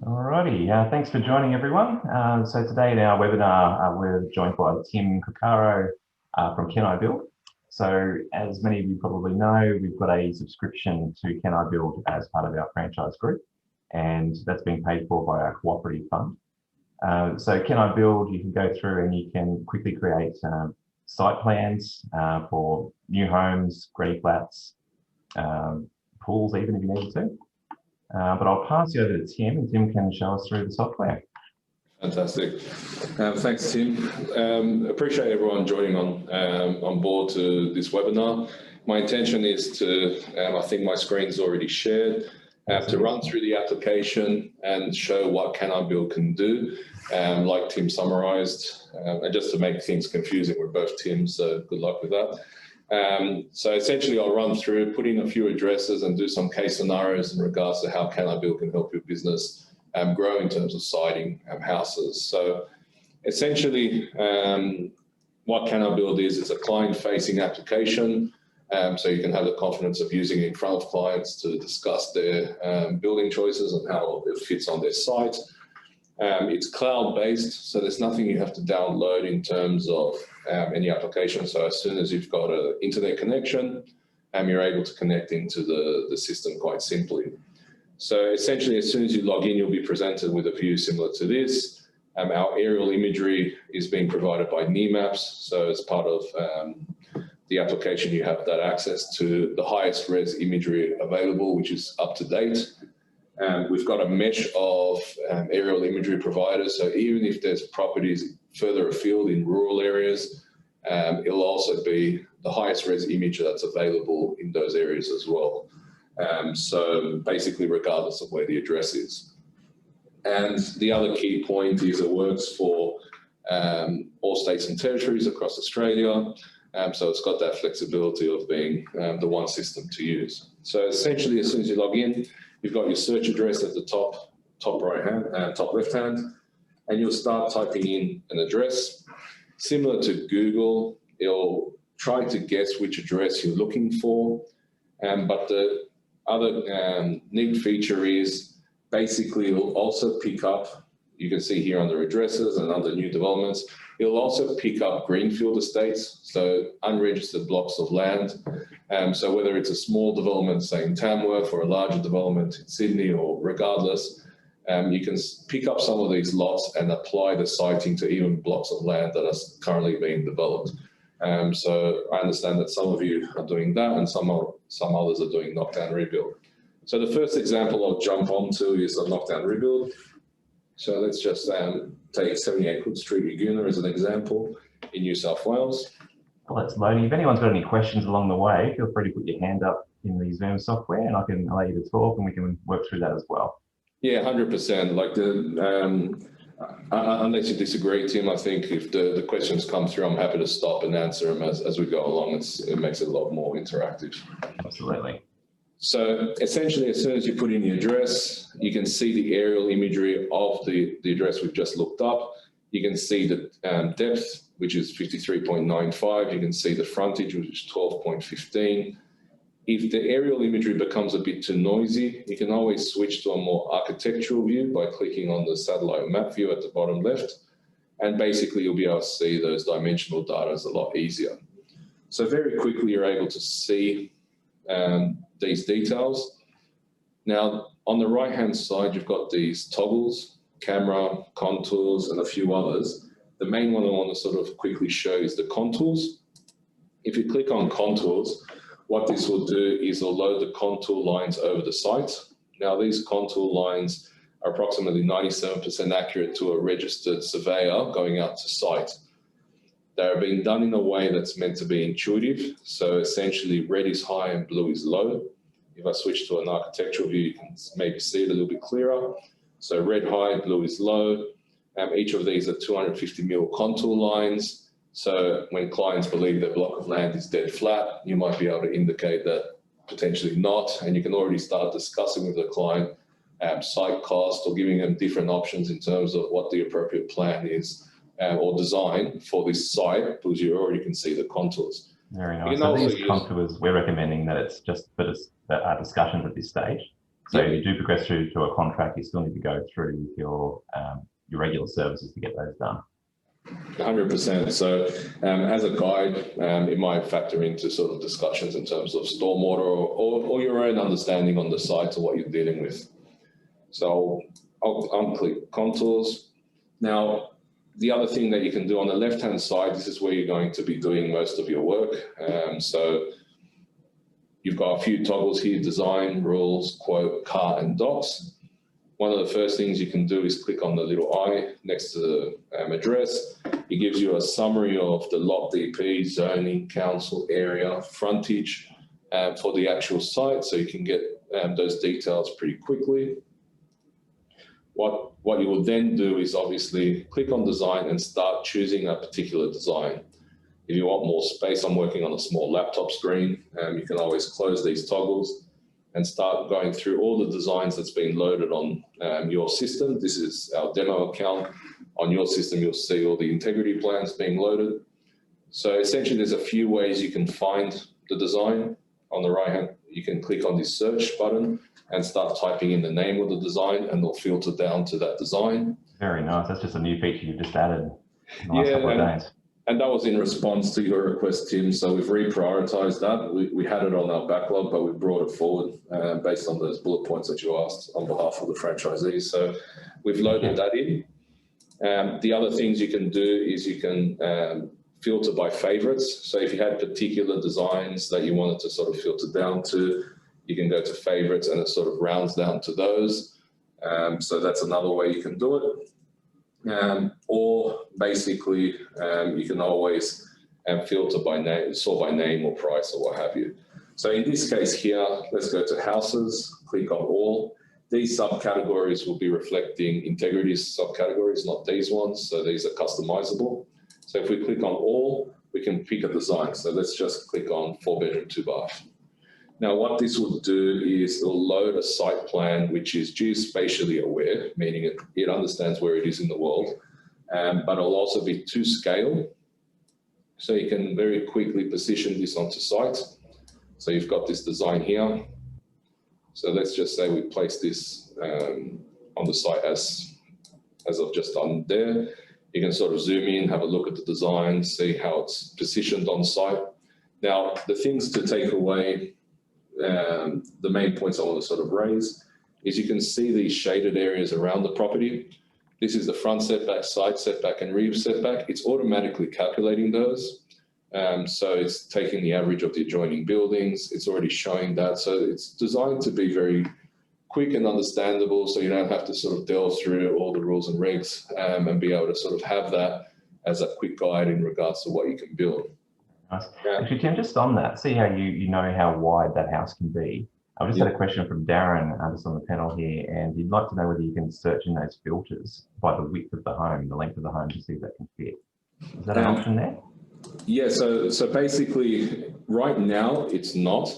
Alrighty, thanks for joining everyone. So today in our webinar, we're joined by Tim Cuccaro from CaniBuild. So as many of you probably know, we've got a subscription to CaniBuild as part of our franchise group, and that's being paid for by our cooperative fund. So CaniBuild, you can go through and you can quickly create site plans for new homes, granny flats, pools even if you need to. But I'll pass you over to Tim, and Tim can show us through the software. Fantastic. Thanks, Tim. Appreciate everyone joining on board to this webinar. My intention is to, I think my screen's already shared, to run through the application and show what CaniBuild can do, like Tim summarised, and just to make things confusing, we're both Tims, so good luck with that. So essentially I'll run through, put in a few addresses and do some case scenarios in regards to how CaniBuild can help your business grow in terms of siting houses. So essentially what CaniBuild is, it's a client-facing application, so you can have the confidence of using it in front of clients to discuss their building choices and how it fits on their site. It's cloud-based, so there's nothing you have to download in terms of any application. So as soon as you've got an internet connection, you're able to connect into the system quite simply. So essentially, as soon as you log in, you'll be presented with a view similar to this. Our aerial imagery is being provided by Maps, so as part of the application, you have that access to the highest res imagery available, which is up to date. We've got a mesh of aerial imagery providers, so even if there's properties further afield in rural areas, it'll also be the highest res image that's available in those areas as well. So basically regardless of where the address is. And the other key point is it works for all states and territories across Australia, so it's got that flexibility of being the one system to use. So essentially as soon as you log in, you've got your search address at the top right hand and top left hand, and you'll start typing in an address. Similar to Google, it'll try to guess which address you're looking for. But the other neat feature is basically it'll also pick up, you can see here under addresses and under new developments, it'll also pick up greenfield estates, so unregistered blocks of land. So whether it's a small development, say in Tamworth, or a larger development in Sydney, or regardless, you can pick up some of these lots and apply the siting to even blocks of land that are currently being developed. So I understand that some of you are doing that and some others are doing knockdown rebuild. So the first example I'll jump onto is a knockdown rebuild. So let's just take 78 Hood Street, Laguna as an example in New South Wales. Well, that's loading. If anyone's got any questions along the way, feel free to put your hand up in the Zoom software and I can allow you to talk and we can work through that as well. Yeah, 100%. Like unless you disagree, Tim, I think if the questions come through, I'm happy to stop and answer them as we go along. It makes it a lot more interactive. Absolutely. So essentially, as soon as you put in the address, you can see the aerial imagery of the address we've just looked up. You can see the depth, which is 53.95. You can see the frontage, which is 12.15. If the aerial imagery becomes a bit too noisy, you can always switch to a more architectural view by clicking on the satellite map view at the bottom left. And basically, you'll be able to see those dimensional data a lot easier. So very quickly, you're able to see these details. Now, on the right-hand side, you've got these toggles, camera, contours, and a few others. The main one I want to sort of quickly show is the contours. If you click on contours, what this will do is it'll load the contour lines over the site. Now, these contour lines are approximately 97% accurate to a registered surveyor going out to site. They're being done in a way that's meant to be intuitive. So essentially, red is high and blue is low. If I switch to an architectural view, you can maybe see it a little bit clearer. So red high, blue is low. Each of these are 250 mil contour lines. So when clients believe their block of land is dead flat, you might be able to indicate that potentially not. And you can already start discussing with the client site cost or giving them different options in terms of what the appropriate plan is. Or design for this site, because you already can see the contours. Very nice. So these contours, we're recommending that it's just for discussions at this stage. So if you do progress through to a contract, you still need to go through your regular services to get those done. 100%. So as a guide, it might factor into sort of discussions in terms of stormwater or your own understanding on the site of what you're dealing with. So I'll unclick contours. Now, the other thing that you can do on the left-hand side, this is where you're going to be doing most of your work. So you've got a few toggles here: design, rules, quote, car, and docs. One of the first things you can do is click on the little I next to the address. It gives you a summary of the lot DP, zoning, council area, frontage for the actual site, so you can get those details pretty quickly. What you will then do is obviously click on design and start choosing a particular design. If you want more space, I'm working on a small laptop screen. You can always close these toggles and start going through all the designs that's been loaded on your system. This is our demo account. On your system, you'll see all the integrity plans being loaded. So essentially, there's a few ways you can find the design. On the right hand, you can click on this search button and start typing in the name of the design, and they'll filter down to that design. Very nice. That's just a new feature you've just added in the last couple of days. And that was in response to your request, Tim. So we've reprioritized that. We had it on our backlog, but we brought it forward based on those bullet points that you asked on behalf of the franchisees. So we've loaded that in. The other things you can do is you can filter by favorites. So if you had particular designs that you wanted to sort of filter down to, you can go to favorites and it sort of rounds down to those. So that's another way you can do it. Or basically, you can always filter by name, sort by name or price or what have you. So in this case here, let's go to houses, click on all. These subcategories will be reflecting integrity subcategories, not these ones. So these are customizable. So if we click on all, we can pick a design. So let's just click on 4-bedroom, 2-bath. Now, what this will do is it'll load a site plan which is geospatially aware, meaning it understands where it is in the world, but it'll also be to scale. So you can very quickly position this onto site. So you've got this design here. So let's just say we place this on the site as I've just done there. You can sort of zoom in, have a look at the design, see how it's positioned on site. Now, the things to take away, the main points I want to sort of raise is you can see these shaded areas around the property. This is the front setback, side setback, and rear setback. It's automatically calculating those. So it's taking the average of the adjoining buildings. It's already showing that. So it's designed to be very quick and understandable, so you don't have to sort of delve through all the rules and regs and be able to sort of have that as a quick guide in regards to what you can build. Nice. Actually, Tim, just on that, see how you know how wide that house can be. I've just had a question from Darren just on the panel here, and he'd like to know whether you can search in those filters by the width of the home, the length of the home, to see if that can fit. Is that an option there? Yeah, so basically right now it's not.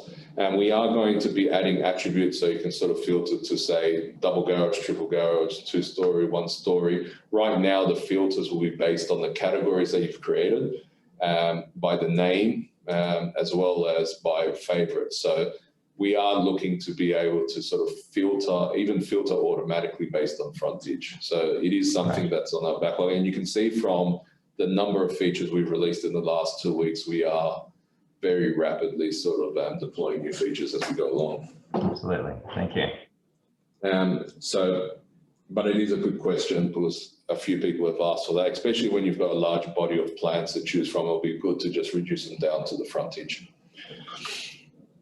We are going to be adding attributes so you can sort of filter to say double garage, triple garage, 2-story, 1-story. Right now the filters will be based on the categories that you've created by the name as well as by favorite. So we are looking to be able to sort of filter automatically based on frontage. So it is something that's on our backlog, and you can see from the number of features we've released in the last 2 weeks, we are very rapidly sort of deploying new features as we go along. Absolutely, thank you. But it is a good question because a few people have asked for that, especially when you've got a large body of plans to choose from. It'll be good to just reduce them down to the frontage.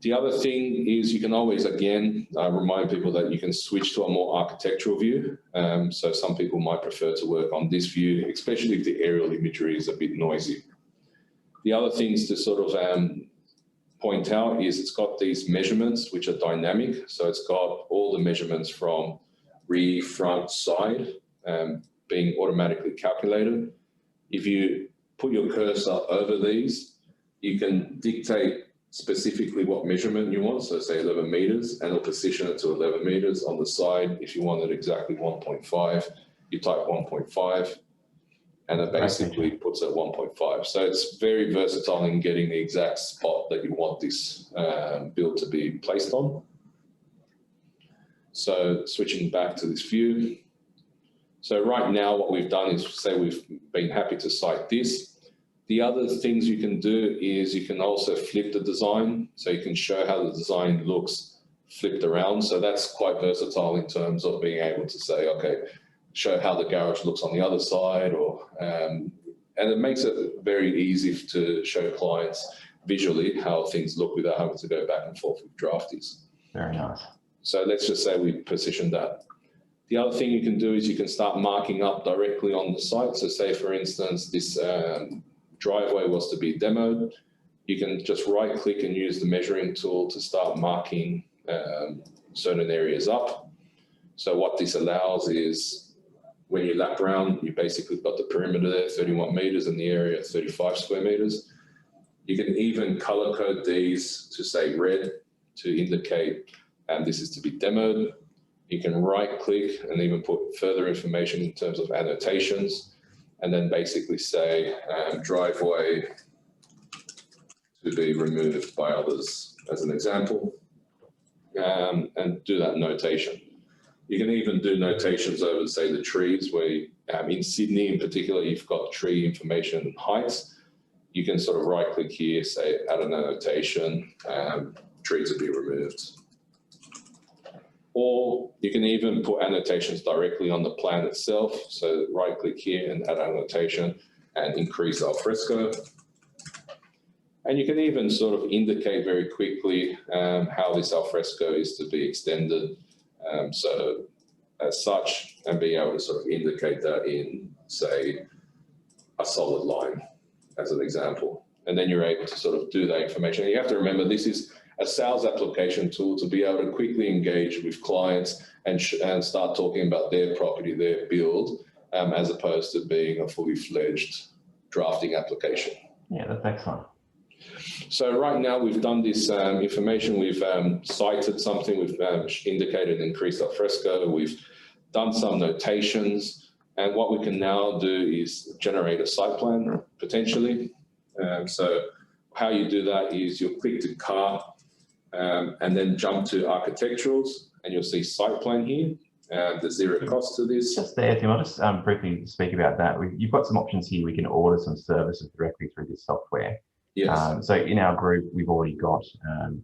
The other thing is you can always, again, remind people that you can switch to a more architectural view. So some people might prefer to work on this view, especially if the aerial imagery is a bit noisy. The other things to sort of point out is it's got these measurements which are dynamic. So it's got all the measurements from rear, front, side being automatically calculated. If you put your cursor over these, you can dictate specifically what measurement you want. So say 11 meters, and it'll position it to 11 meters. On the side, if you wanted exactly 1.5, you type 1.5. And it basically puts at 1.5. So it's very versatile in getting the exact spot that you want this build to be placed on. So switching back to this view. So right now what we've done is say we've been happy to cite this. The other things you can do is you can also flip the design. So you can show how the design looks flipped around. So that's quite versatile in terms of being able to say, okay, show how the garage looks on the other side, or and it makes it very easy to show clients visually how things look without having to go back and forth with drafties. Very nice. So let's just say we position that. The other thing you can do is you can start marking up directly on the site. So say, for instance, this driveway was to be demoed. You can just right click and use the measuring tool to start marking certain areas up. So what this allows is when you lap around, you basically got the perimeter there, 31 meters, and the area 35 square meters. You can even color code these to say red to indicate this is to be demoed. You can right click and even put further information in terms of annotations, and then basically say driveway to be removed by others as an example, and do that notation. You can even do notations over, say, the trees, where in Sydney in particular, you've got tree information and heights. You can sort of right click here, say add an annotation, tree to be removed. Or you can even put annotations directly on the plan itself. So right click here and add annotation and increase al fresco. And you can even sort of indicate very quickly how this al fresco is to be extended. So as such, and being able to sort of indicate that in, say, a solid line as an example. And then you're able to sort of do that information. And you have to remember, this is a sales application tool to be able to quickly engage with clients and start talking about their property, their build, as opposed to being a fully fledged drafting application. Yeah, that's excellent. So right now we've done this information, we've cited something, we've indicated increased al fresco, we've done some notations, and what we can now do is generate a site plan potentially. So how you do that is you'll click to cart and then jump to architecturals, and you'll see site plan here. There's zero cost to this. Just there, Tim, I'll just briefly speak about that. You've got some options here. We can order some services directly through this software. Yes. So in our group, we've already got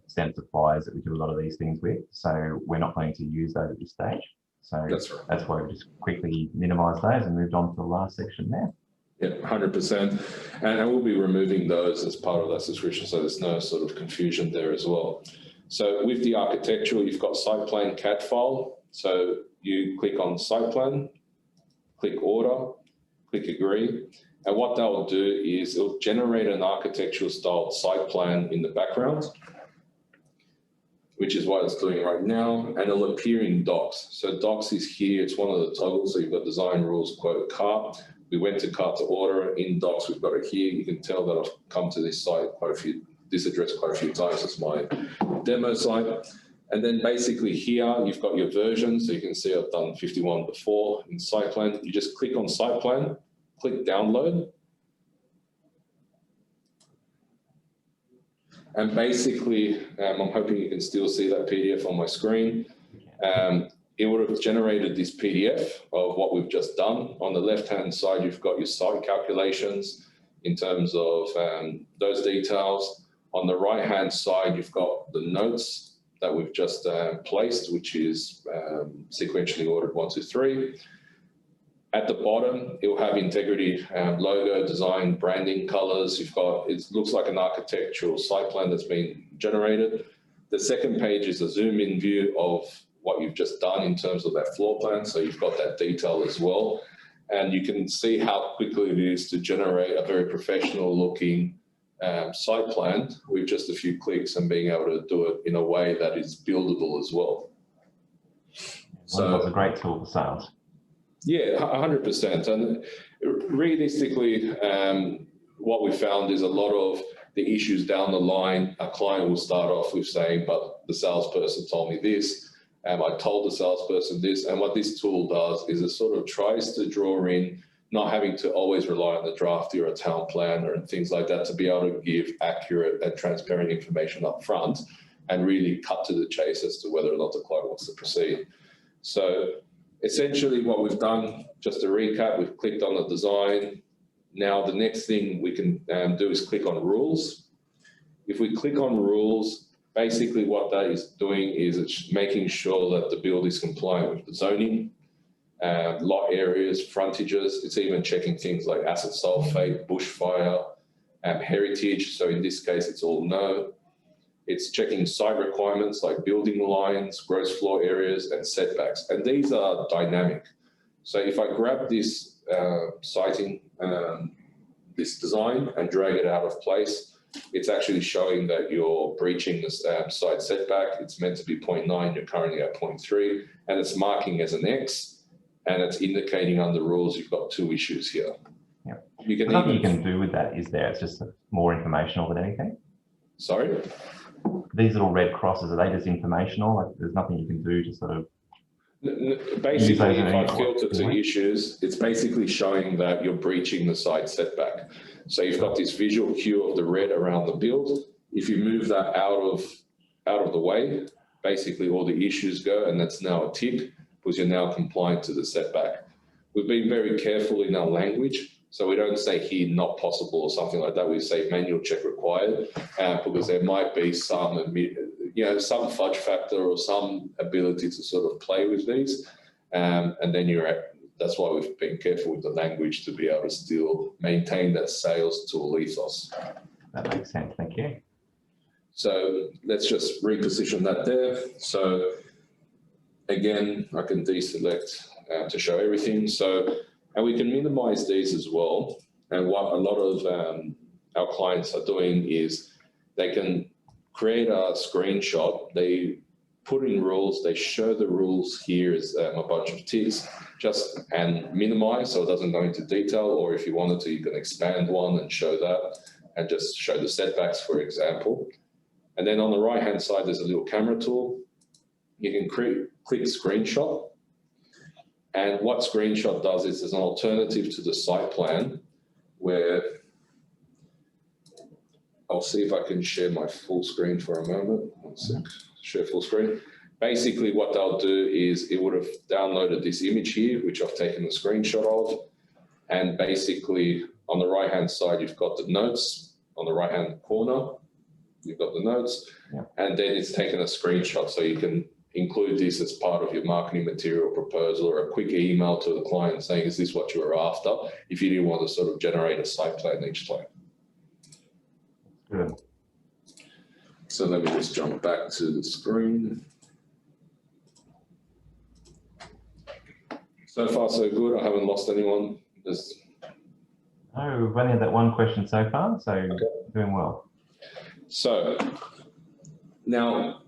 standard suppliers that we do a lot of these things with. So we're not planning to use those at this stage. So that's right. That's why we just quickly minimized those and moved on to the last section there. Yeah, 100%. And we'll be removing those as part of that subscription, so there's no sort of confusion there as well. So with the architectural, you've got site plan CAD file. So you click on site plan, click order, click agree. And what that will do is it'll generate an architectural style site plan in the background, which is what it's doing right now, and it'll appear in docs. So docs is here, it's one of the toggles. So you've got design rules, quote, cart. We went to cart to order. In docs, we've got it here. You can tell that I've come to this site this address quite a few times. It's my demo site. And then basically here, you've got your version. So you can see I've done 51 before in site plan. You just click on site plan, click download. And basically, I'm hoping you can still see that PDF on my screen. It would have generated this PDF of what we've just done. On the left-hand side, you've got your site calculations in terms of those details. On the right-hand side, you've got the notes that we've just placed, which is sequentially ordered 1, 2, 3. At the bottom, it will have integrity logo, design, branding, colors. You've got, it looks like an architectural site plan that's been generated. The second page is a zoom in view of what you've just done in terms of that floor plan. So you've got that detail as well. And you can see how quickly it is to generate a very professional looking site plan with just a few clicks and being able to do it in a way that is buildable as well. So it's a great tool for sales. Yeah, 100%. And realistically, what we found is a lot of the issues down the line, a client will start off with saying, but the salesperson told me this, and I told the salesperson this. And what this tool does is it sort of tries to draw in, not having to always rely on the drafty or a town planner and things like that to be able to give accurate and transparent information up front and really cut to the chase as to whether or not the client wants to proceed. So essentially what we've done, just to recap, we've clicked on the design. Now the next thing we can do is click on rules. If we click on rules, basically what that is doing is it's making sure that the build is compliant with the zoning, lot areas, frontages. It's even checking things like acid sulfate, bushfire, heritage. So in this case, it's all no. It's checking site requirements like building lines, gross floor areas, and setbacks. And these are dynamic. So if I grab this siting, this design and drag it out of place, it's actually showing that you're breaching the site setback. It's meant to be 0.9, you're currently at 0.3, and it's marking as an X, and it's indicating under rules you've got 2 issues here. Yeah. Nothing you can do with that, is there? It's just more informational than anything. Sorry? These little red crosses, are they just informational? Like there's nothing you can do to sort of... Basically, if I filter to issues, it's basically showing that you're breaching the site setback. So you've got this visual cue of the red around the build. If you move that out of the way, basically all the issues go, and that's now a tick because you're now compliant to the setback. We've been very careful in our language. So we don't say here not possible or something like that. We say manual check required because there might be some, some fudge factor or some ability to sort of play with these. And then that's why we've been careful with the language to be able to still maintain that sales tool ethos. That makes sense, thank you. So let's just reposition that there. So again, I can deselect to show everything. And we can minimize these as well. And what a lot of our clients are doing is they can create a screenshot. They put in rules, they show the rules here as a bunch of ticks, and minimize so it doesn't go into detail. Or if you wanted to, you can expand one and show that and just show the setbacks, for example. And then on the right-hand side, there's a little camera tool. You can click screenshot. And what screenshot does is there's an alternative to the site plan where I'll see if I can share my full screen for a moment. One sec, share full screen. Basically what they'll do is it would have downloaded this image here, which I've taken a screenshot of. And basically on the right-hand side, you've got the notes. On the right-hand corner, you've got the notes. Yeah. And then it's taken a screenshot so you can include this as part of your marketing material proposal or a quick email to the client saying, is this what you were after? If you didn't want to sort of generate a site plan each time. Good. So let me just jump back to the screen. So far, so good. I haven't lost anyone. No, we've only had that one question so far, so okay. Doing well. So now,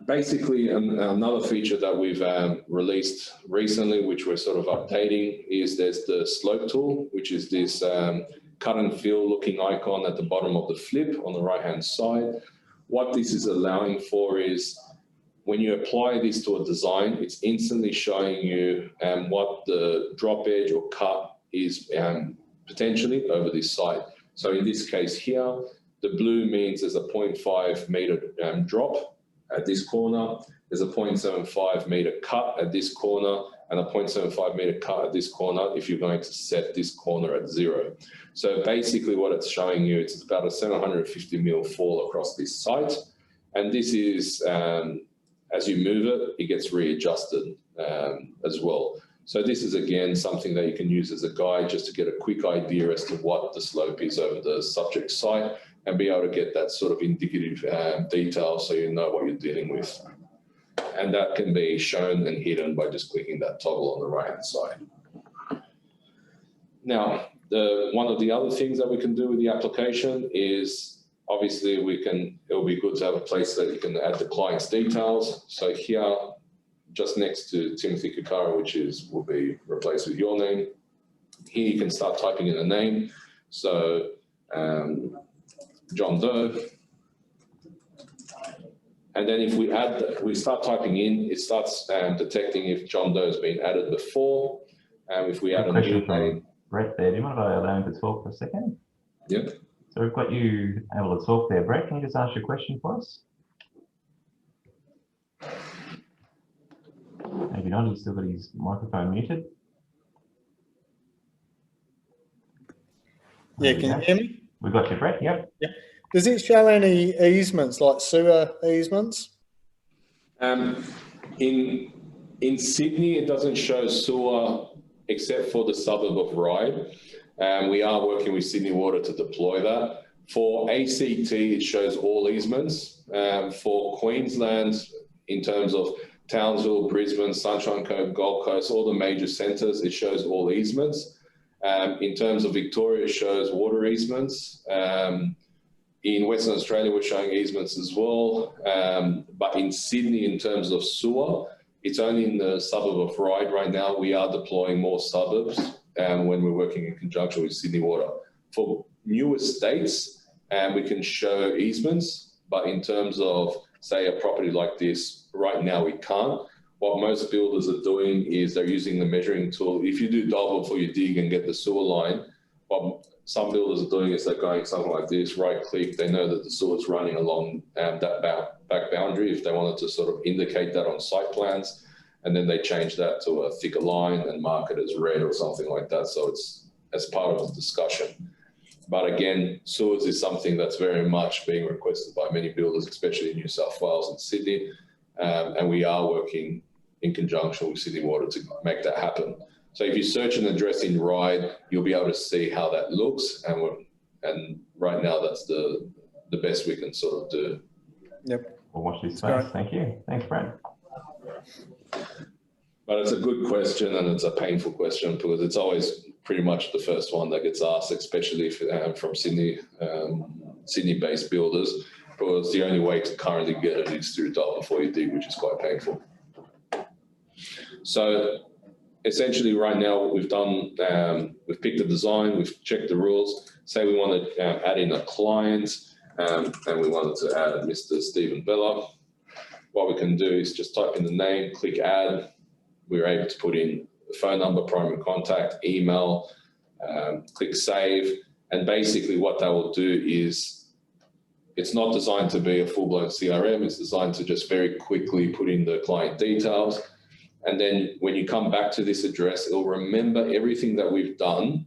basically, another feature that we've released recently, which we're sort of updating, is there's the slope tool, which is this cut and fill looking icon at the bottom of the flip on the right-hand side. What this is allowing for is when you apply this to a design, it's instantly showing you what the drop edge or cut is potentially over this site. So in this case here, the blue means there's a 0.5 meter drop at this corner, there's a 0.75 meter cut at this corner, and a 0.75 meter cut at this corner if you're going to set this corner at 0. So basically what it's showing you, it's about a 750 mil fall across this site. And this is, as you move it, it gets readjusted as well. So this is, again, something that you can use as a guide just to get a quick idea as to what the slope is over the subject site and be able to get that sort of indicative detail so you know what you're dealing with. And that can be shown and hidden by just clicking that toggle on the right-hand side. Now, one of the other things that we can do with the application is obviously it'll be good to have a place that you can add the client's details. So here, just next to Timothy Kukara, which will be replaced with your name, here you can start typing in a name. So John Doe. And then if we start typing in, it starts detecting if John Doe has been added before. If we add a new name. Brett there, do you mind if I allow him to talk for a second? Yep. So we've got you able to talk there. Brett, can you just ask your question for us? Maybe not, he's still got his microphone muted. Yeah, can you hear me? We've got you, Brett, yep. Yeah. Does it show any easements, like sewer easements? In Sydney, it doesn't show sewer except for the suburb of Ryde. We are working with Sydney Water to deploy that. For ACT, it shows all easements. For Queensland, in terms of Townsville, Brisbane, Sunshine Coast, Gold Coast, all the major centres, it shows all easements. In terms of Victoria, it shows water easements. In Western Australia, we're showing easements as well. But in Sydney, in terms of sewer, it's only in the suburb of Ryde right now. We are deploying more suburbs when we're working in conjunction with Sydney Water. For new estates, we can show easements, but in terms of, say, a property like this, right now we can't. What most builders are doing is they're using the measuring tool. If you do double before you dig and get the sewer line, what some builders are doing is they're going something like this, right click, they know that the sewer's running along that back boundary if they wanted to sort of indicate that on site plans, and then they change that to a thicker line and mark it as red or something like that, so it's as part of the discussion. But again, sewers is something that's very much being requested by many builders, especially in New South Wales and Sydney, and we are working in conjunction with Sydney Water to make that happen. So if you search an address in Ryde, you'll be able to see how that looks, and right now that's the best we can sort of do. Yep. We'll watch this space. Thank you. Thanks, Brad. But it's a good question, and it's a painful question because it's always pretty much the first one that gets asked, especially if, from Sydney, Sydney-based builders, because the only way to currently get it is through double before you dig, which is quite painful. So essentially right now what we've done, we've picked a design, we've checked the rules. Say we want to add in a client, and we wanted to add Mr. Stephen Bella. What we can do is just type in the name, click add. We're able to put in the phone number, primary contact, email, click save. And basically what that will do is, it's not designed to be a full-blown CRM. It's designed to just very quickly put in the client details. And then when you come back to this address, it'll remember everything that we've done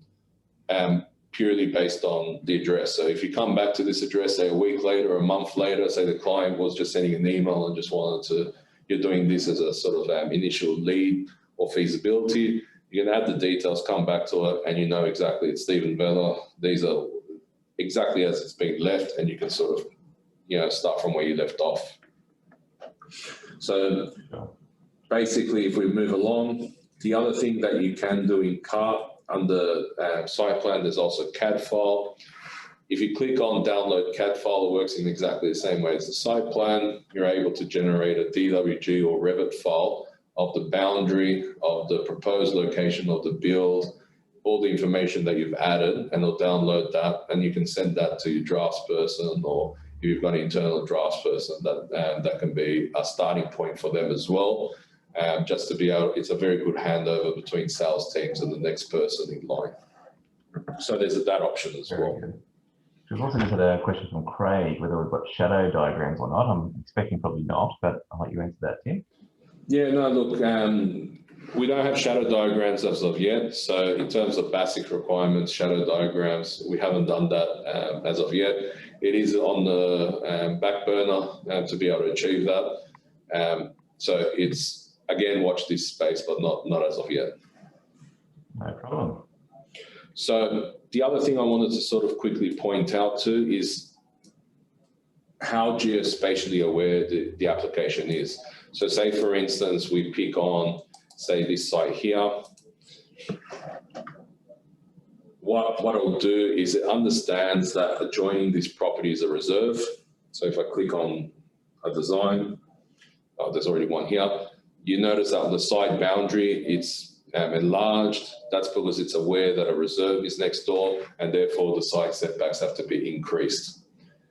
purely based on the address. So if you come back to this address, say a week later, a month later, say the client was just sending an email and just wanted to, you're doing this as a sort of initial lead or feasibility, you can add the details, come back to it, and you know exactly it's Stephen Bella. These are exactly as it's been left, and you can sort of, you know, start from where you left off. So basically, if we move along, the other thing that you can do in CART under site plan, there's also CAD file. If you click on download CAD file, it works in exactly the same way as the site plan. You're able to generate a DWG or Revit file of the boundary, of the proposed location of the build, all the information that you've added, and it'll download that, and you can send that to your draftsperson, or if you've got an internal draftsperson, that can be a starting point for them as well. Just to be able, it's a very good handover between sales teams and the next person in line. So there's that option as well. Good. We've also had a question from Craig, whether we've got shadow diagrams or not. I'm expecting probably not, but I'll let you answer that, Tim. Yeah, no, look, we don't have shadow diagrams as of yet. So in terms of basic requirements, shadow diagrams, we haven't done that as of yet. It is on the back burner to be able to achieve that. So it's, again, watch this space, but not as of yet. No problem. So the other thing I wanted to sort of quickly point out to is how geospatially aware the application is. So say, for instance, we pick on, say, this site here. What it'll do is it understands that adjoining this property is a reserve. So if I click on a design, there's already one here. You notice that on the side boundary, it's enlarged. That's because it's aware that a reserve is next door, and therefore the site setbacks have to be increased.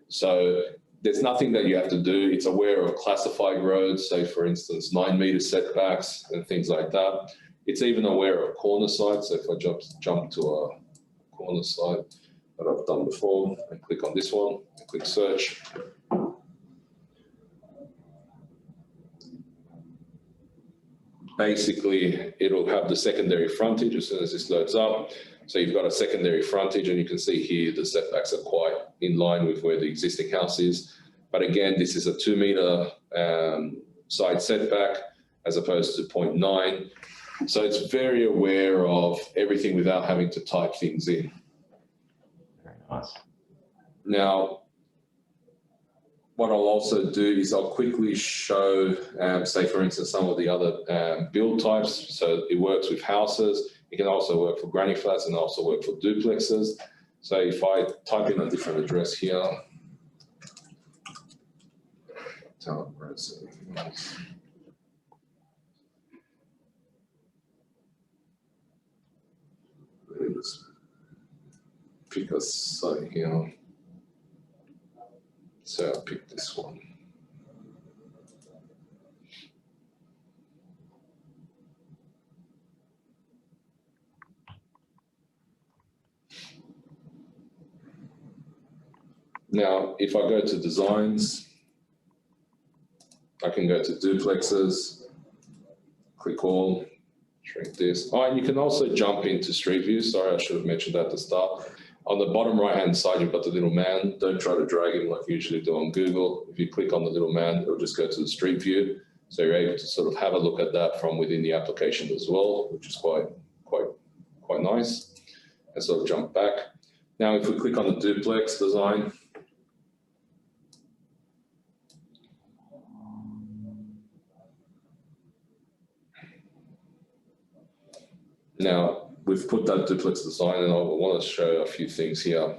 So there's nothing that you have to do. It's aware of classified roads, say for instance 9-meter setbacks and things like that. It's even aware of corner sites. So if I jump to a corner site that I've done before and click on this one and click search, basically it'll have the secondary frontage as soon as this loads up. So you've got a secondary frontage, and you can see here the setbacks are quite in line with where the existing house is. But again, this is a 2 meter side setback as opposed to 0.9. So it's very aware of everything without having to type things in. Very nice. Now, what I'll also do is I'll quickly show, say for instance, some of the other build types. So it works with houses. It can also work for granny flats and also work for duplexes. So if I type in a different address here, let's pick a site here. So I'll pick this one. Now, if I go to designs, I can go to duplexes, click all, shrink this. Oh, and you can also jump into Street View. Sorry, I should have mentioned that at the start. On the bottom right-hand side, you've got the little man. Don't try to drag him like you usually do on Google. If you click on the little man, it'll just go to the Street View. So you're able to sort of have a look at that from within the application as well, which is quite nice. And sort of jump back. Now, if we click on the duplex design, now, we've put that duplex design, and I want to show a few things here.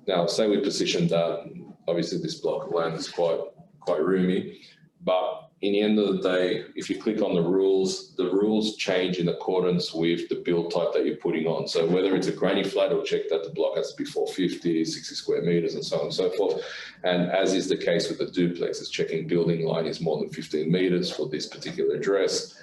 Now, say we position that, obviously this block of land is quite roomy, but in the end of the day, if you click on the rules change in accordance with the build type that you're putting on. So whether it's a granny flat, it'll check that the block has to be 450, 60 square meters, and so on and so forth. And as is the case with the duplex, it's checking building line is more than 15 meters for this particular address.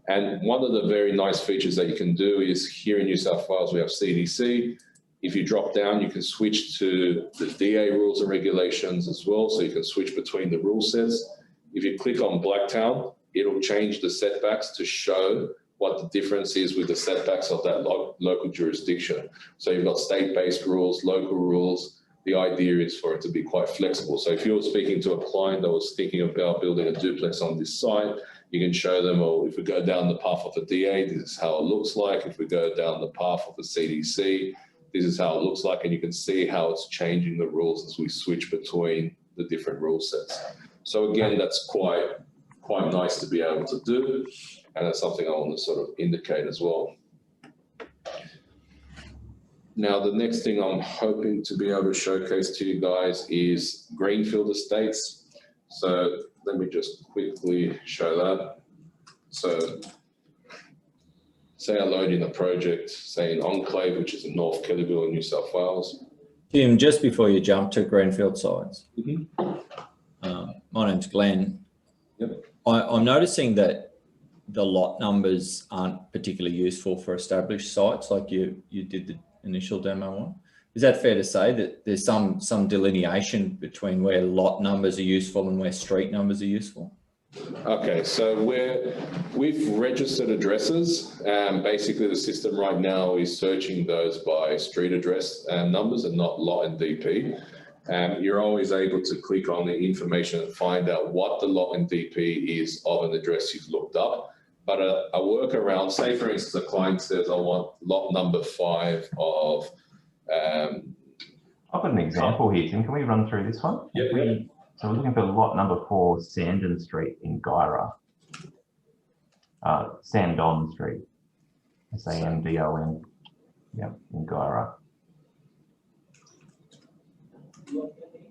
And one of the very nice features that you can do is here in New South Wales, we have CDC. If you drop down, you can switch to the DA rules and regulations as well. So you can switch between the rule sets. If you click on Blacktown, it'll change the setbacks to show what the difference is with the setbacks of that local jurisdiction. So you've got state-based rules, local rules. The idea is for it to be quite flexible. So if you're speaking to a client that was thinking about building a duplex on this site, you can show them, or if we go down the path of a DA, this is how it looks like. If we go down the path of a CDC, this is how it looks like. And you can see how it's changing the rules as we switch between the different rule sets. So again, that's quite nice to be able to do. And that's something I want to sort of indicate as well. Now, the next thing I'm hoping to be able to showcase to you guys is greenfield estates. So let me just quickly show that. So say I load in a project, say in Enclave, which is in North Kellyville in New South Wales. Tim, just before you jump to greenfield sites, my name's Glenn. Yep. I'm noticing that the lot numbers aren't particularly useful for established sites like you did the initial demo on. Is that fair to say that there's some delineation between where lot numbers are useful and where street numbers are useful? Okay, so we've registered addresses, basically the system right now is searching those by street address numbers and not lot and DP. You're always able to click on the information and find out what the lot and DP is of an address you've looked up. But a workaround, say for instance, a client says, I want lot number 5 of... I've got an example here, Tim. Can we run through this one? Yeah. So we're looking for lot number 4, Sandon Street in Guyra. Sandon Street. S-A-M-D-O-N. Yep, in Guyra.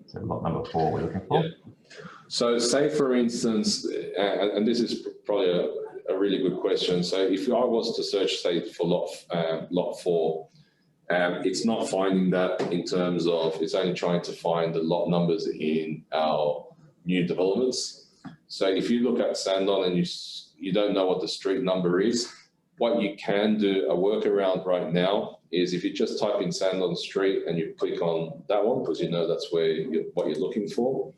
So lot number 4 we're looking for. Yeah. So say for instance, and this is probably a really good question. So if I was to search, say, for lot 4, it's not finding that in terms of, it's only trying to find the lot numbers in our new developments. So if you look at Sandon and you don't know what the street number is, what you can do, a workaround right now, is if you just type in Sandon Street and you click on that one, because you know that's where what you're looking for,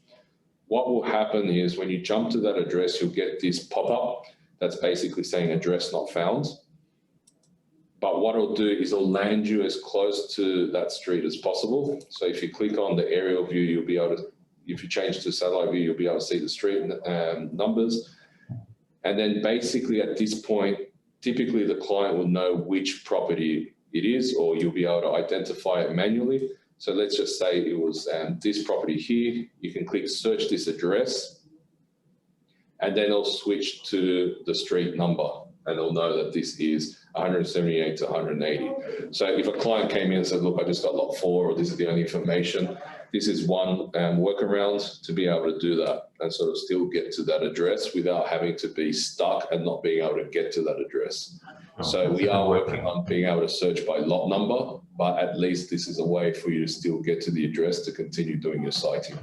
what will happen is when you jump to that address, you'll get this pop-up that's basically saying address not found. But what it'll do is it'll land you as close to that street as possible. So if you click on the aerial view, you'll be able to, if you change to satellite view, you'll be able to see the street numbers. And then basically at this point, typically the client will know which property it is, or you'll be able to identify it manually. So let's just say it was this property here. You can click search this address, and then it'll switch to the street number, and it'll know that this is 178 to 180. So if a client came in and said, look, I just got lot 4, or this is the only information, this is one workaround to be able to do that and sort of still get to that address without having to be stuck and not being able to get to that address. So we are working on being able to search by lot number, but at least this is a way for you to still get to the address to continue doing your siting.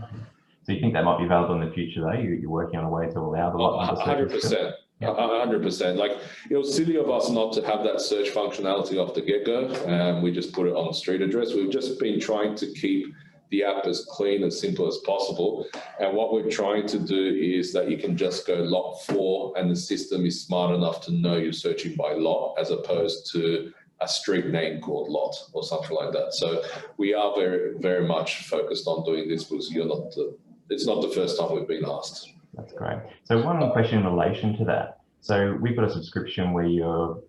So you think that might be available in the future though? You're working on a way to allow the lot number search? 100%. 100%. Like, it was silly of us not to have that search functionality off the get-go. We just put it on the street address. We've just been trying to keep the app as clean and simple as possible. And what we're trying to do is that you can just go lot 4 and the system is smart enough to know you're searching by lot as opposed to a street name called lot or something like that. So we are very, very much focused on doing this because it's not the first time we've been asked. That's great. So one question in relation to that. So we've got a subscription where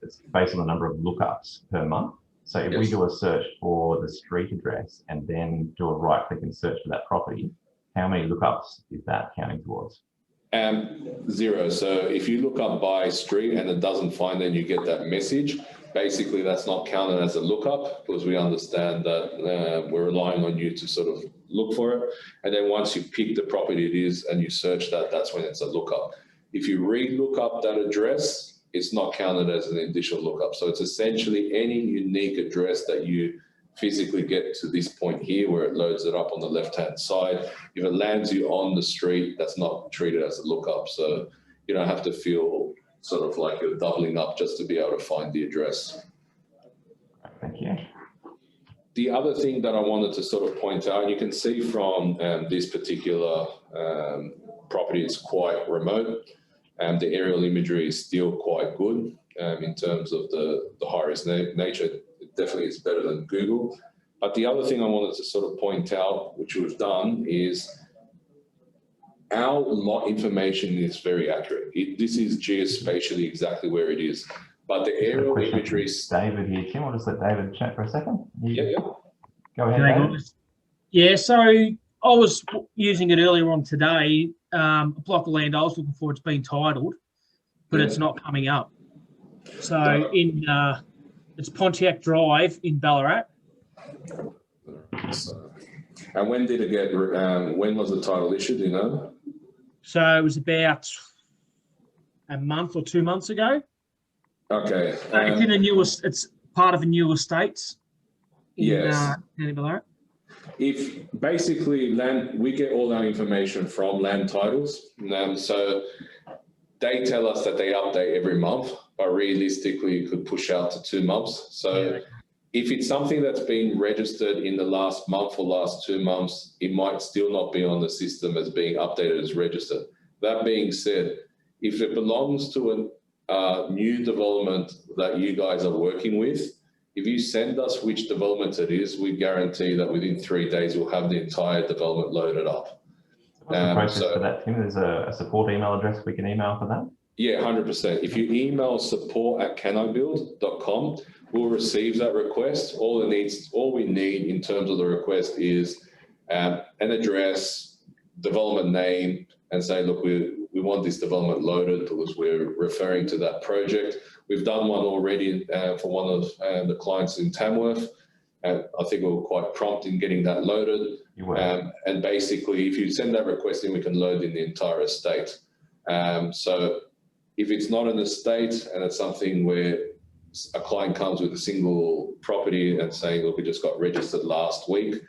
it's based on the number of lookups per month. So if we do a search for the street address and then do a right click and search for that property, how many lookups is that counting towards? 0. So if you look up by street and it doesn't find, then you get that message. Basically, that's not counted as a lookup because we understand that we're relying on you to sort of look for it. And then once you pick the property it is and you search that, that's when it's a lookup. If you re-look up that address, it's not counted as an additional lookup. So it's essentially any unique address that you physically get to this point here where it loads it up on the left-hand side. If it lands you on the street, that's not treated as a lookup. So you don't have to feel sort of like you're doubling up just to be able to find the address. Thank you. The other thing that I wanted to sort of point out, and you can see from this particular property, it's quite remote. The aerial imagery is still quite good in terms of the high-risk nature. It definitely is better than Google. But the other thing I wanted to sort of point out, which we've done, is our lot information is very accurate. This is geospatially exactly where it is. But the aerial imagery is... David here, Tim. I'll just let David chat for a second. Yeah. Go ahead, David. Yeah, so I was using it earlier on today. A block of land I was looking for, it's been titled, but it's not coming up. So it's Pontiac Drive in Ballarat. And when did it get, when was the title issued, do you know? So it was about a month or 2 months ago. Okay. It's in it's part of a new estates in Ballarat. If basically we get all our information from land titles. So they tell us that they update every month, but realistically it could push out to 2 months. So if it's something that's been registered in the last month or last 2 months, it might still not be on the system as being updated as registered. That being said, if it belongs to a new development that you guys are working with, if you send us which development it is, we guarantee that within 3 days we'll have the entire development loaded up. What's the process for that, Tim? There's a support email address we can email for that? Yeah, 100%. If you email support@canibuild.com, we'll receive that request. All we need in terms of the request is an address, development name, and say, look, we want this development loaded because we're referring to that project. We've done one already for one of the clients in Tamworth. I think we were quite prompt in getting that loaded. And basically, if you send that request in, we can load in the entire estate. So if it's not an estate and it's something where a client comes with a single property and saying, look, we just got registered last week,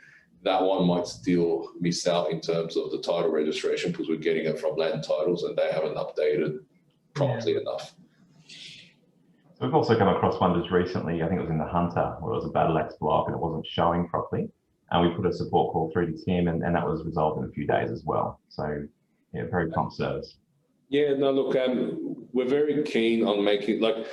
that one might still miss out in terms of the title registration because we're getting it from land titles and they haven't updated promptly enough. So we've also come across one just recently, I think it was in the Hunter, where it was a battle axe block and it wasn't showing properly. And we put a support call through to Tim and that was resolved in a few days as well. So yeah, very prompt service. Yeah, no, look, we're very keen on making, like,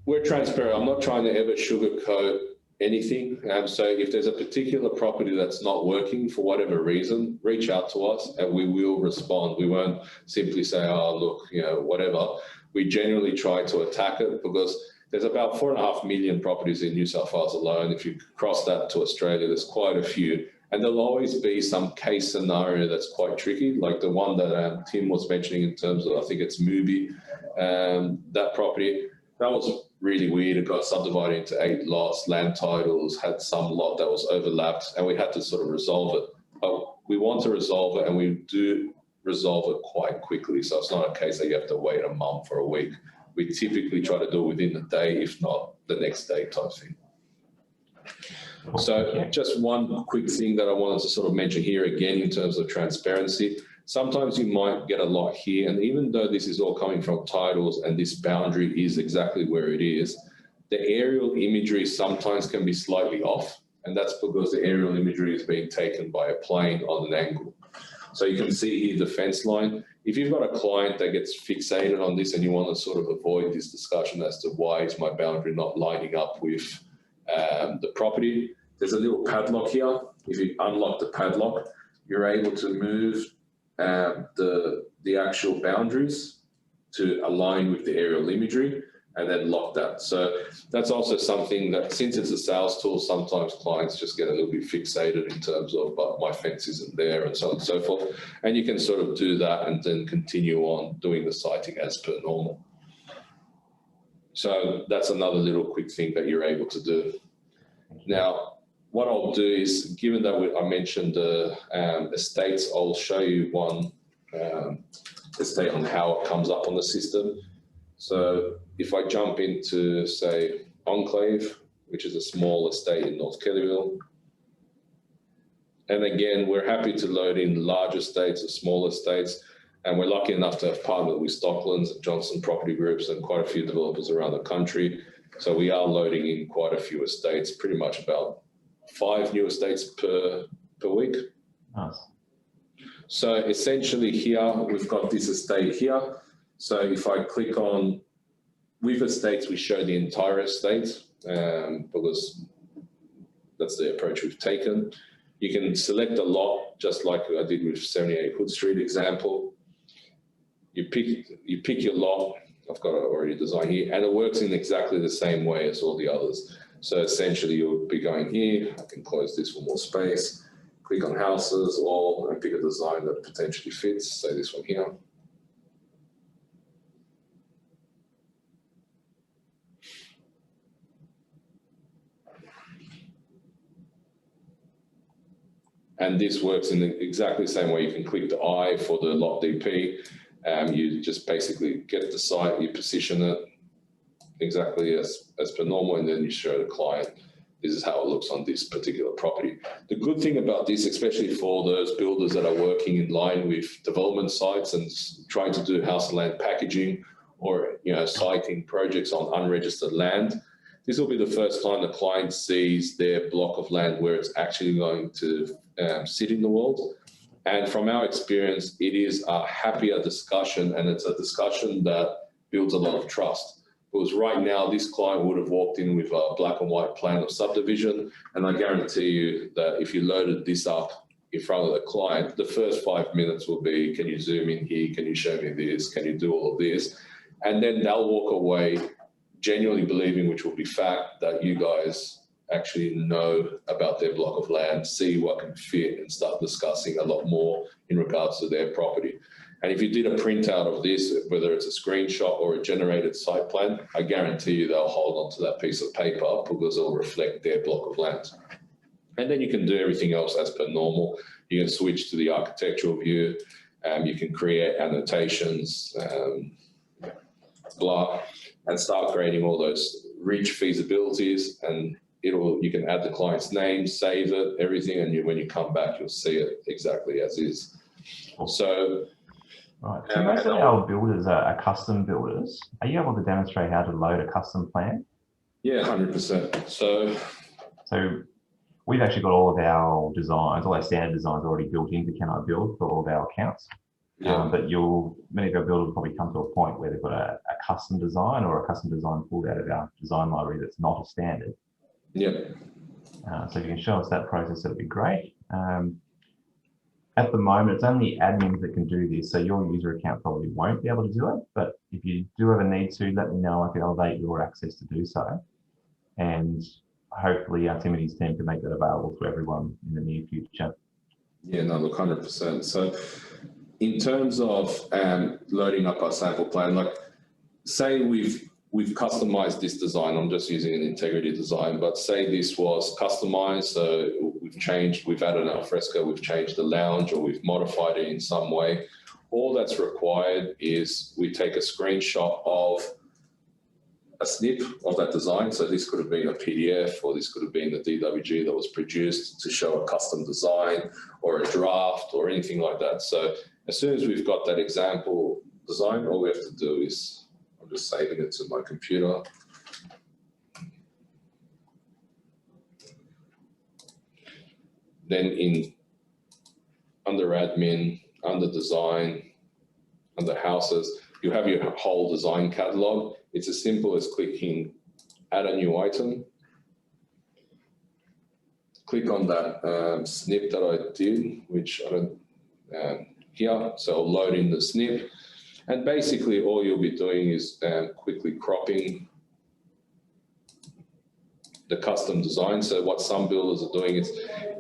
we're transparent. I'm not trying to ever sugarcoat anything. So if there's a particular property that's not working for whatever reason, reach out to us and we will respond. We won't simply say, oh, look, you know, whatever. We generally try to attack it because there's about 4.5 million properties in New South Wales alone. If you cross that to Australia, there's quite a few. And there'll always be some case scenario that's quite tricky, like the one that Tim was mentioning in terms of, I think it's Movie, that property. That was really weird. It got subdivided into 8 lots, land titles, had some lot that was overlapped, and we had to sort of resolve it. But we want to resolve it, and we do resolve it quite quickly. So it's not a case that you have to wait a month or a week. We typically try to do it within the day, if not the next day type thing. So just one quick thing that I wanted to sort of mention here again in terms of transparency. Sometimes you might get a lot here, and even though this is all coming from titles and this boundary is exactly where it is, the aerial imagery sometimes can be slightly off, and that's because the aerial imagery is being taken by a plane on an angle. So you can see here the fence line. If you've got a client that gets fixated on this and you want to sort of avoid this discussion as to why is my boundary not lining up with the property, there's a little padlock here. If you unlock the padlock, you're able to move the actual boundaries to align with the aerial imagery and then lock that. So that's also something that, since it's a sales tool, sometimes clients just get a little bit fixated in terms of, but my fence isn't there and so on and so forth. And you can sort of do that and then continue on doing the siting as per normal. So that's another little quick thing that you're able to do. Now, what I'll do is, given that I mentioned estates, I'll show you one estate on how it comes up on the system. So if I jump into, say, Enclave, which is a small estate in North Kellyville, and again, we're happy to load in large estates or small estates, and we're lucky enough to have partnered with Stocklands and Johnson Property Groups and quite a few developers around the country. So we are loading in quite a few estates, pretty much about 5 new estates per week. Nice. So essentially here, we've got this estate here. So if I click on, with estates, we show the entire estate because that's the approach we've taken. You can select a lot, just like I did with 78 Hood Street example. You pick your lot. I've got it already designed here, and it works in exactly the same way as all the others. So essentially you'll be going here, I can close this for more space, click on houses, all, and pick a design that potentially fits, say this one here. And this works in exactly the same way. You can click the I for the lot DP. You just basically get the site, you position it exactly as per normal, and then you show the client, this is how it looks on this particular property. The good thing about this, especially for those builders that are working in line with development sites and trying to do house and land packaging or, you know, siting projects on unregistered land, this will be the first time the client sees their block of land where it's actually going to sit in the world. And from our experience, it is a happier discussion, and it's a discussion that builds a lot of trust. Because right now, this client would have walked in with a black and white plan of subdivision, and I guarantee you that if you loaded this up in front of the client, the first 5 minutes will be, can you zoom in here? Can you show me this? Can you do all of this? And then they'll walk away genuinely believing, which will be fact, that you guys actually know about their block of land, see what can fit, and start discussing a lot more in regards to their property. And if you did a printout of this, whether it's a screenshot or a generated site plan, I guarantee you they'll hold on to that piece of paper because it'll reflect their block of land. And then you can do everything else as per normal. You can switch to the architectural view. You can create annotations, blah, and start creating all those rich feasibilities, and you can add the client's name, save it, everything, and when you come back, you'll see it exactly as is. So, right. So most of our builders are custom builders. Are you able to demonstrate how to load a custom plan? Yeah, 100%. So we've actually got all of our designs, all our standard designs already built into CaniBuild for all of our accounts. Yeah. But many of our builders will probably come to a point where they've got a custom design or a custom design pulled out of our design library that's not a standard. Yeah. So if you can show us that process, that'd be great. At the moment, it's only admins that can do this, so your user account probably won't be able to do it. But if you do ever need to, let me know. I can elevate your access to do so. And hopefully our Tim and his team can make that available to everyone in the near future. Yeah, no, look, 100%. So in terms of loading up our sample plan, like say we've customized this design. I'm just using an integrity design, but say this was customized. So we've added an alfresco, we've changed the lounge, or we've modified it in some way. All that's required is we take a screenshot of a snip of that design. So this could have been a PDF, or this could have been the DWG that was produced to show a custom design or a draft or anything like that. So as soon as we've got that example design, all we have to do is, I'm just saving it to my computer. Then under admin, under design, under houses, you have your whole design catalog. It's as simple as clicking add a new item. Click on that snip that I did, which I don't, here. So I'll load in the snip. And basically all you'll be doing is quickly cropping the custom design. So what some builders are doing is,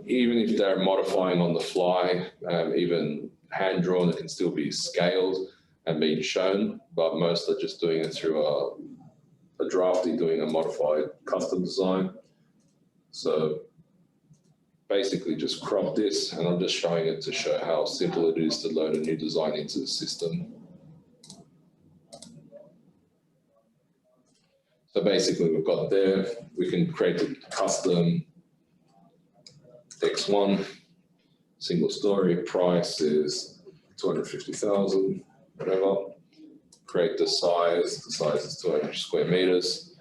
even if they're modifying on the fly, even hand drawn, it can still be scaled and being shown, but most are just doing it through a drafty doing a modified custom design. So basically just crop this, and I'm just showing it to show how simple it is to load a new design into the system. So basically we've got there, we can create a custom X1, single story, price is 250,000, whatever. Create the size is 200 square meters.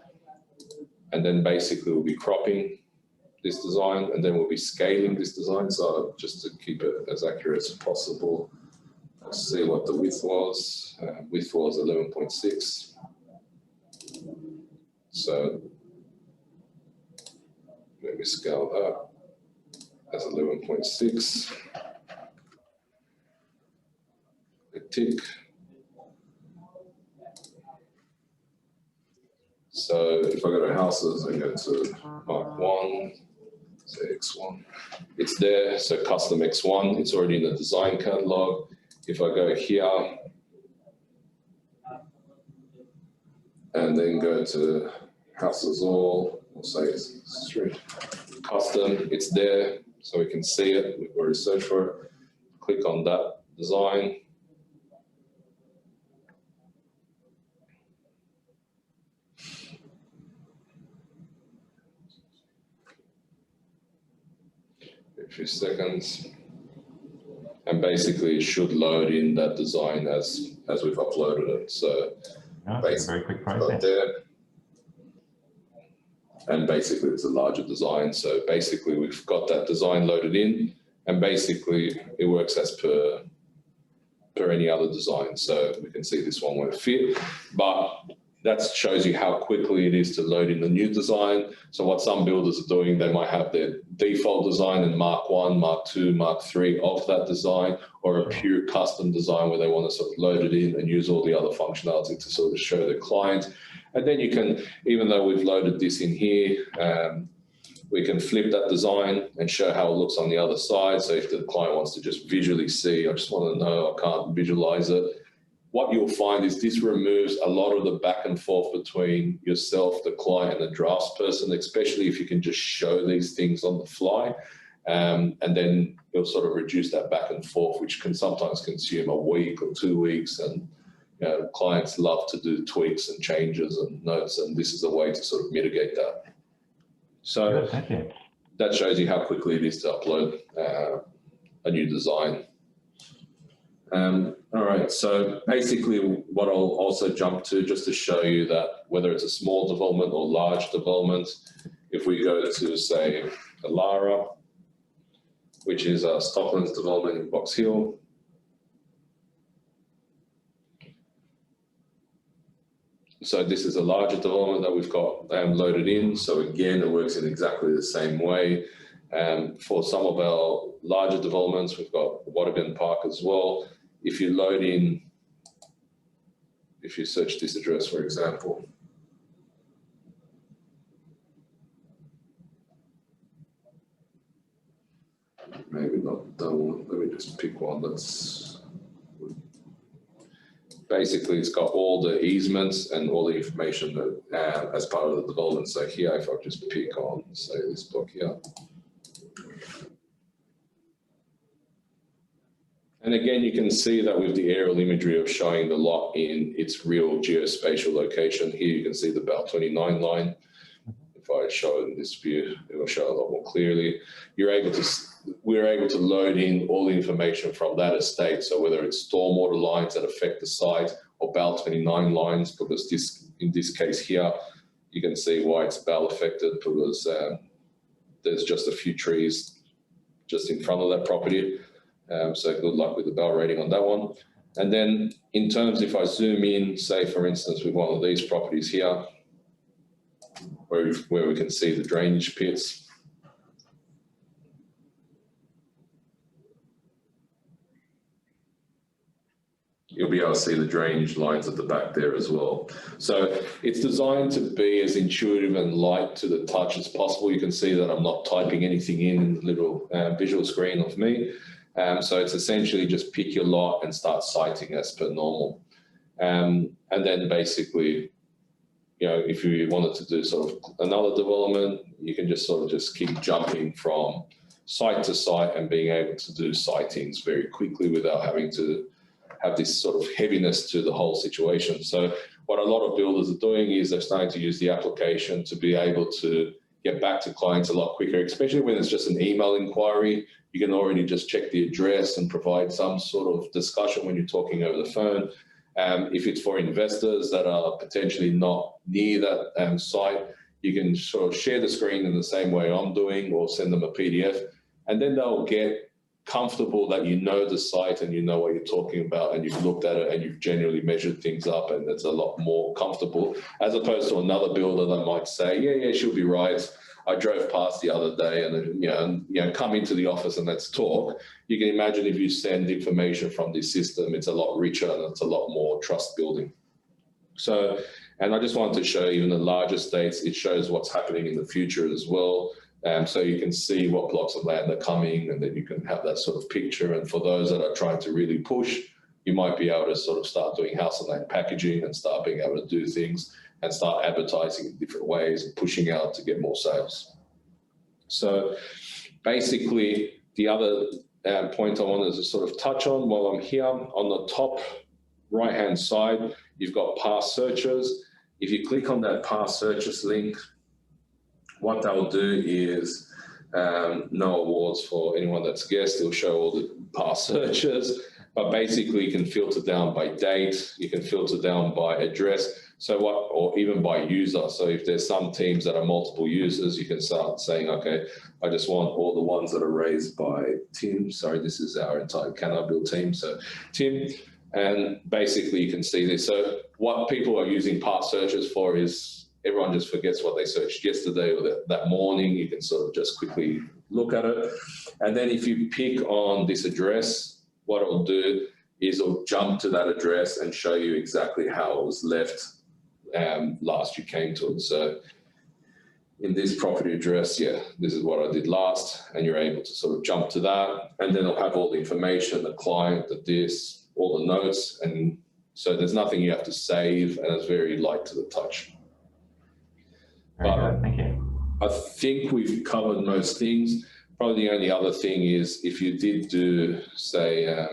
And then basically we'll be cropping this design, and then we'll be scaling this design. So just to keep it as accurate as possible, let's see what the width was. Width was 11.6. So let me scale up as 11.6. A tick. So if I go to houses, I go to Mark 1, say X1. It's there, so custom X1, it's already in the design catalog. If I go here and then go to houses all, we'll say it's street custom, it's there, so we can see it. We've already searched for it. Click on that design. A few seconds, and basically it should load in that design as we've uploaded it. So it's a very quick process. There, and basically it's a larger design. So basically we've got that design loaded in, and basically it works as per any other design. So we can see this one won't fit, but that shows you how quickly it is to load in the new design. So what some builders are doing, they might have their default design in Mark 1, Mark 2, Mark 3 of that design, or a pure custom design where they want to sort of load it in and use all the other functionality to sort of show the client. And then you can, even though we've loaded this in here, we can flip that design and show how it looks on the other side. So if the client wants to just visually see, I just want to know, I can't visualize it. What you'll find is this removes a lot of the back and forth between yourself, the client, and the draftsperson, especially if you can just show these things on the fly. And then you'll sort of reduce that back and forth, which can sometimes consume a week or 2 weeks. And you know, clients love to do tweaks and changes and notes, and this is a way to sort of mitigate that. So Thank you. That shows you how quickly it is to upload a new design. All right, so basically what I'll also jump to, just to show you that whether it's a small development or large development, if we go to, say, Alara, which is Stockland's development in Box Hill, So this is a larger development that we've got loaded in. So again, it works in exactly the same way. For some of our larger developments, we've got Waterton Park as well. If you load in, if you search this address, for example, maybe not that one. Let me just pick one that's basically, it's got all the easements and all the information that as part of the development. So here, if I just pick on, say, this block here. And again, you can see that with the aerial imagery of showing the lot in its real geospatial location. Here you can see the Bell 29 line. If I show it in this view, it will show a lot more clearly. We're able to load in all the information from that estate. So whether it's stormwater lines that affect the site or Bell 29 lines, because in this case here, you can see why it's Bell affected, because there's just a few trees just in front of that property. So good luck with the Bell rating on that one. And then in terms, if I zoom in, say for instance, with one of these properties here, where we can see the drainage pits. You'll be able to see the drainage lines at the back there as well. So it's designed to be as intuitive and light to the touch as possible. You can see that I'm not typing anything in the little visual screen of me. So it's essentially just pick your lot and start siting as per normal. And then basically, you know, if you wanted to do sort of another development, you can just sort of just keep jumping from site to site and being able to do sightings very quickly without having to have this sort of heaviness to the whole situation. So what a lot of builders are doing is they're starting to use the application to be able to get back to clients a lot quicker, especially when it's just an email inquiry. You can already just check the address and provide some sort of discussion when you're talking over the phone. If it's for investors that are potentially not near that site, you can sort of share the screen in the same way I'm doing, or send them a PDF, and then they'll get comfortable that you know the site and you know what you're talking about, and you've looked at it and you've genuinely measured things up, and it's a lot more comfortable, as opposed to another builder that might say, yeah, she'll be right. I drove past the other day, and come into the office and let's talk. You can imagine if you send information from this system, it's a lot richer and it's a lot more trust building. So, and I just wanted to show you in the larger states, it shows what's happening in the future as well. So you can see what blocks of land are coming, and then you can have that sort of picture. And for those that are trying to really push, you might be able to sort of start doing house and land packaging and start being able to do things and start advertising in different ways and pushing out to get more sales. So basically, the other point I wanted to sort of touch on while I'm here, on the top right-hand side, you've got past searches. If you click on that past searches link, what they'll do is, no awards for anyone that's guessed, it'll show all the past searches, but basically you can filter down by date, you can filter down by address, or even by user. So if there's some teams that are multiple users, you can start saying, okay, I just want all the ones that are raised by Tim. Sorry, this is our entire CaniBuild team. So Tim, and basically you can see this. So what people are using past searches for is, everyone just forgets what they searched yesterday or that morning. You can sort of just quickly look at it. And then if you pick on this address, what it'll do is it'll jump to that address and show you exactly how it was left last you came to it. So in this property address, yeah, this is what I did last, and you're able to sort of jump to that, and then it'll have all the information, the client, the this, all the notes, and so there's nothing you have to save, and it's very light to the touch. Very good, thank you. I think we've covered most things. Probably the only other thing is if you did do, say,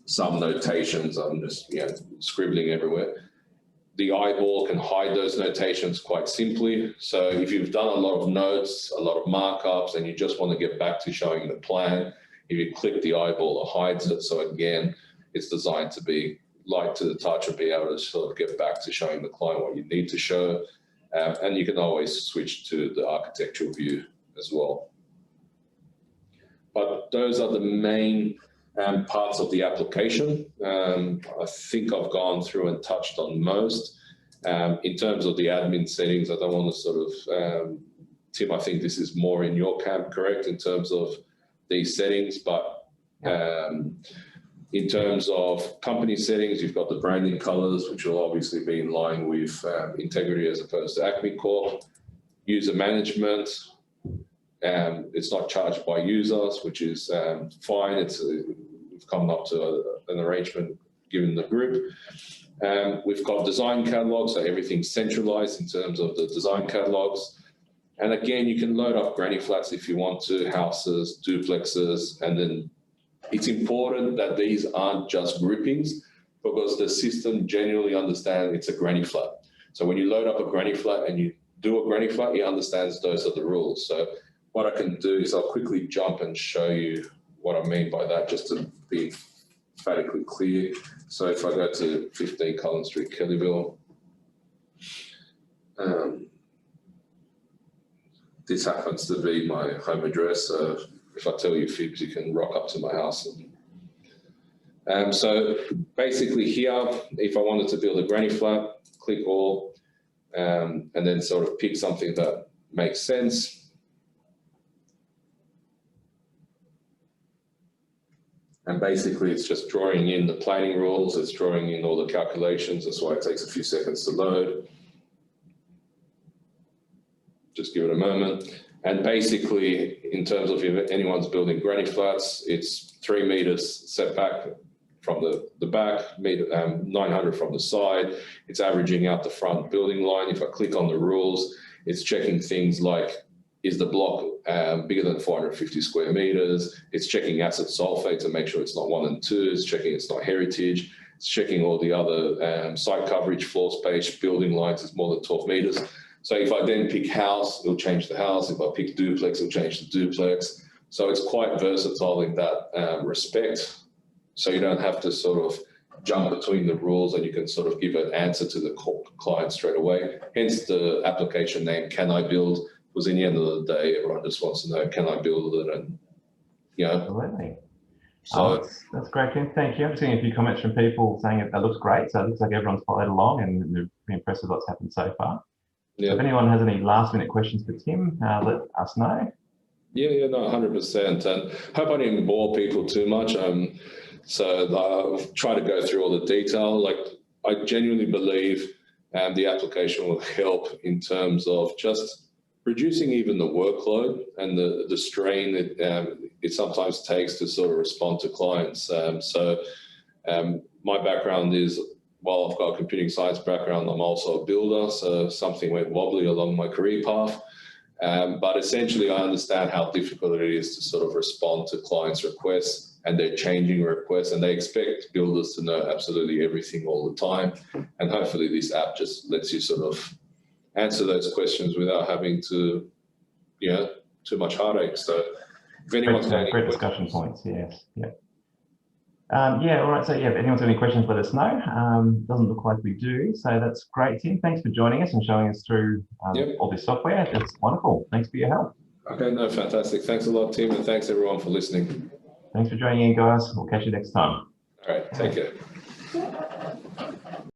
some notations, I'm just scribbling everywhere, the eyeball can hide those notations quite simply. So if you've done a lot of notes, a lot of markups, and you just want to get back to showing the plan, if you click the eyeball, it hides it. So again, it's designed to be light to the touch and be able to sort of get back to showing the client what you need to show. And you can always switch to the architectural view as well. But those are the main parts of the application. I think I've gone through and touched on most. In terms of the admin settings, I don't want to sort of, Tim, I think this is more in your camp, correct, in terms of these settings, but in terms of company settings, you've got the branding colors, which will obviously be in line with Integrity as opposed to Acme Corp. User management, it's not charged by users, which is fine. We've come up to an arrangement given the group. We've got design catalogs, so everything's centralized in terms of the design catalogs. And again, you can load up granny flats if you want to, houses, duplexes, and then it's important that these aren't just groupings because the system genuinely understands it's a granny flat. So when you load up a granny flat and you do a granny flat, it understands those are the rules. So what I can do is I'll quickly jump and show you what I mean by that, just to be emphatically clear. So if I go to 15 Collins Street, Kellyville, this happens to be my home address. So if I tell you fibs, you can rock up to my house. So basically here, if I wanted to build a granny flat, click all, and then sort of pick something that makes sense. And basically it's just drawing in the planning rules, it's drawing in all the calculations. That's why it takes a few seconds to load. Just give it a moment. And basically, in terms of if anyone's building granny flats, it's 3 meters setback from the back, 900 from the side. It's averaging out the front building line. If I click on the rules, it's checking things like, is the block bigger than 450 square meters? It's checking acid sulfate to make sure it's not 1 and 2. It's checking it's not heritage. It's checking all the other site coverage, floor space, building lines is more than 12 meters. So if I then pick house, it'll change the house. If I pick duplex, it'll change the duplex. So it's quite versatile in that respect. So you don't have to sort of jump between the rules and you can sort of give an answer to the client straight away. Hence the application name, CaniBuild, because in the end of the day, everyone just wants to know, can I build it? And, you know. Absolutely. So that's great, Tim. Thank you. I'm seeing a few comments from people saying it looks great. So it looks like everyone's followed along and they're pretty impressed with what's happened so far. yeah. If anyone has any last minute questions for Tim, let us know. Yeah, no, 100%. And hope I didn't bore people too much. So I'll try to go through all the detail. Like, I genuinely believe the application will help in terms of just reducing even the workload and the strain that it sometimes takes to sort of respond to clients. My background is, while I've got a computing science background, I'm also a builder, so something went wobbly along my career path. But essentially, I understand how difficult it is to sort of respond to clients' requests and their changing requests, and they expect builders to know absolutely everything all the time. And hopefully this app just lets you sort of answer those questions without having to, you know, too much heartache. So if anyone's got any great discussion points, yes. Yeah. Yeah, all right. So yeah, if anyone's got any questions, let us know. Doesn't look like we do. So that's great, Tim. Thanks for joining us and showing us through all this software. It's wonderful. Thanks for your help. Okay, no, fantastic. Thanks a lot, Tim, and thanks everyone for listening. Thanks for joining in, guys. We'll catch you next time. All right, take care.